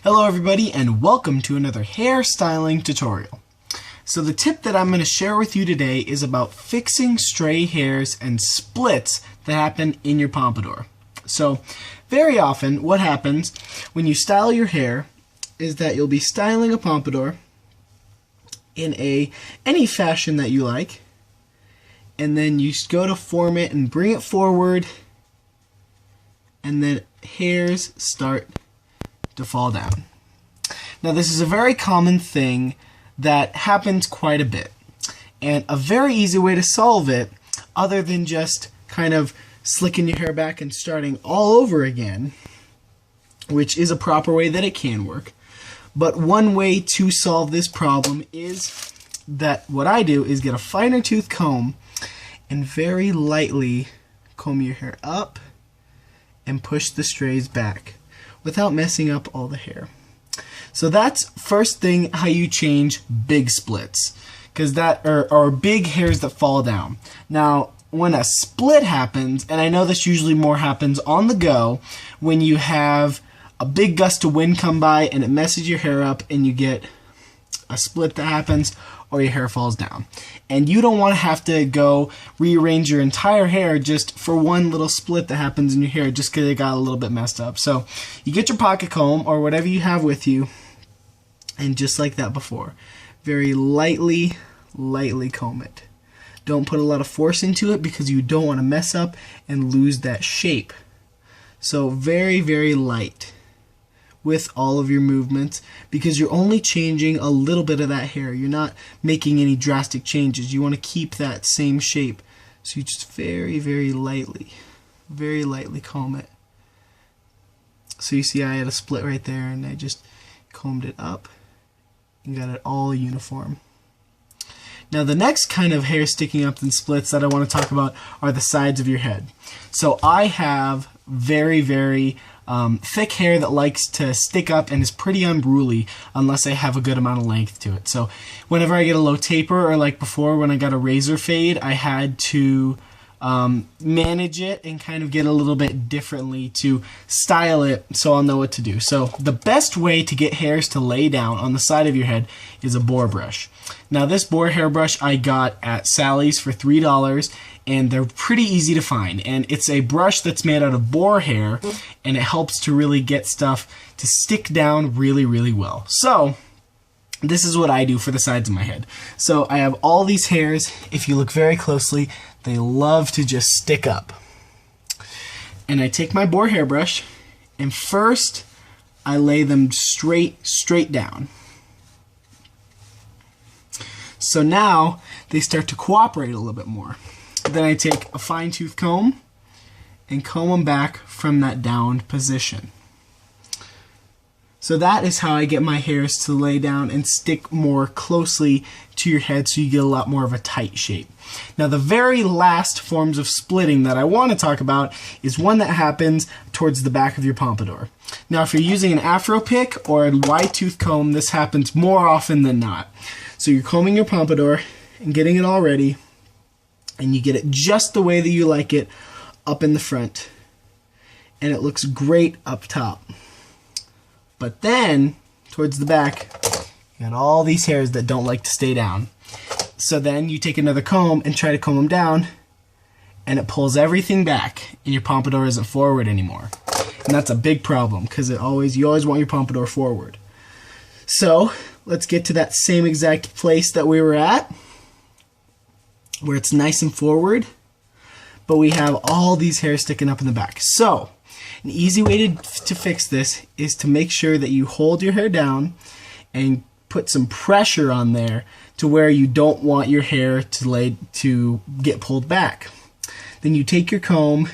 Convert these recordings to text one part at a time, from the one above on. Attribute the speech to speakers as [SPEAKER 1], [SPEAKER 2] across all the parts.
[SPEAKER 1] Hello everybody and welcome to another hairstyling tutorial. So the tip that I'm going to share with you today is about fixing stray hairs and splits that happen in your pompadour. So very often what happens when you style your hair is that you'll be styling a pompadour in any fashion that you like, and then you go to form it and bring it forward, and then hairs start to fall down. Now this is a very common thing that happens quite a bit, and a very easy way to solve it, other than just kind of slicking your hair back and starting all over again, which is a proper way that it can work, but one way to solve this problem is that what I do is get a finer tooth comb and very lightly comb your hair up and push the strays back without messing up all the hair. So that's first thing how you change big splits, because that are big hairs that fall down. Now when a split happens, and I know this usually more happens on the go, when you have a big gust of wind come by and it messes your hair up and you get a split that happens, or your hair falls down. And you don't want to have to go rearrange your entire hair just for one little split that happens in your hair just because it got a little bit messed up. So you get your pocket comb or whatever you have with you, and just like that before, very lightly comb it. Don't put a lot of force into it because you don't want to mess up and lose that shape. So very light with all of your movements, because you're only changing a little bit of that hair. You're not making any drastic changes. You want to keep that same shape. So you just very lightly comb it. So you see I had a split right there, and I just combed it up and got it all uniform. Now the next kind of hair sticking up in splits that I want to talk about are the sides of your head. So I have very thick hair that likes to stick up and is pretty unruly unless I have a good amount of length to it. So whenever I get a low taper, or like before when I got a razor fade, I had to manage it and kind of get a little bit differently to style it so I'll know what to do. So the best way to get hairs to lay down on the side of your head is a boar brush. Now this boar hairbrush I got at Sally's for $3, and they're pretty easy to find, and it's a brush that's made out of boar hair, and it helps to really get stuff to stick down really well. So this is what I do for the sides of my head. So I have all these hairs. If you look very closely, they love to just stick up. And I take my boar hairbrush, and first I lay them straight down. So now they start to cooperate a little bit more. Then I take a fine tooth comb and comb them back from that downed position. So that is how I get my hairs to lay down and stick more closely to your head, so you get a lot more of a tight shape. Now the very last forms of splitting that I want to talk about is one that happens towards the back of your pompadour. Now if you're using an afro pick or a wide tooth comb, this happens more often than not. So you're combing your pompadour and getting it all ready, and you get it just the way that you like it up in the front, and it looks great up top. But then towards the back, you got all these hairs that don't like to stay down. So then you take another comb and try to comb them down, and it pulls everything back, and your pompadour isn't forward anymore. And that's a big problem, because you always want your pompadour forward. So let's get to that same exact place that we were at, where it's nice and forward, but we have all these hairs sticking up in the back. So an easy way to fix this is to make sure that you hold your hair down and put some pressure on there to where you don't want your hair to get pulled back. Then you take your comb,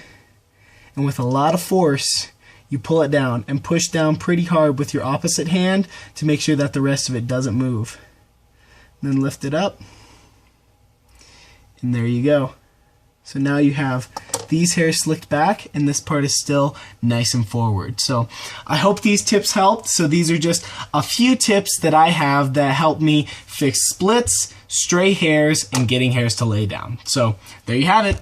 [SPEAKER 1] and with a lot of force you pull it down and push down pretty hard with your opposite hand to make sure that the rest of it doesn't move. And then lift it up, and there you go. So now you have these hairs slicked back, and this part is still nice and forward. So I hope these tips helped. So these are just a few tips that I have that help me fix splits, stray hairs, and getting hairs to lay down. So there you have it.